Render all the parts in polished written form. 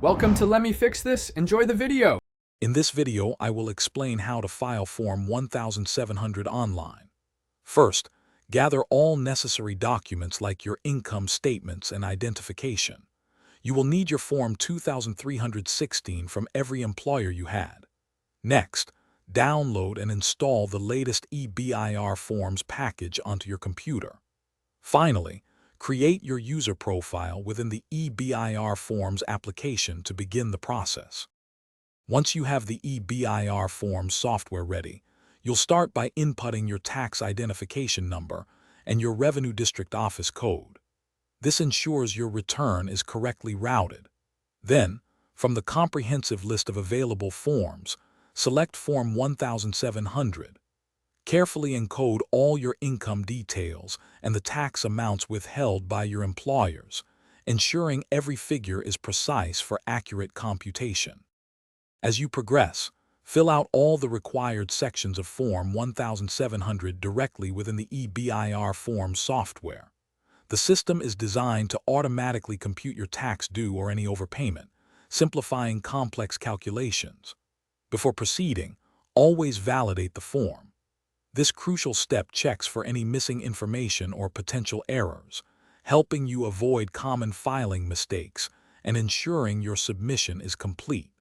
Welcome to Let Me Fix This. Enjoy the video. In this video, I will explain how to file Form 1700 online. First, gather all necessary documents like your income statements and identification. You will need your Form 2316 from every employer you had. Next, download and install the latest EBIR Forms package onto your computer. Finally, create your user profile within the EBIR Forms application to begin the process. Once you have the EBIR Forms software ready, you'll start by inputting your tax identification number and your Revenue District Office code. This ensures your return is correctly routed. Then, from the comprehensive list of available forms, select Form 1700. Carefully encode all your income details and the tax amounts withheld by your employers, ensuring every figure is precise for accurate computation. As you progress, fill out all the required sections of Form 1700 directly within the EBIR Forms software. The system is designed to automatically compute your tax due or any overpayment, simplifying complex calculations. Before proceeding, always validate the form. This crucial step checks for any missing information or potential errors, helping you avoid common filing mistakes and ensuring your submission is complete.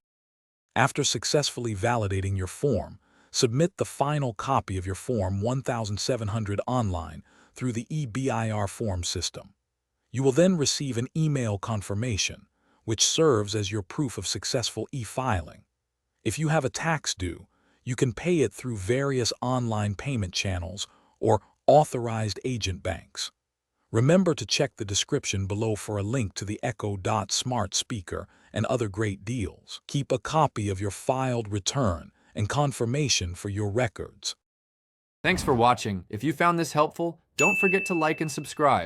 After successfully validating your form, submit the final copy of your Form 1700 online through the EBIR form system. You will then receive an email confirmation, which serves as your proof of successful e-filing. If you have a tax due, you can pay it through various online payment channels or authorized agent banks. Remember to check the description below for a link to the Echo.Smart speaker and other great deals. Keep a copy of your filed return and confirmation for your records. Thanks for watching. If you found this helpful, don't forget to like and subscribe.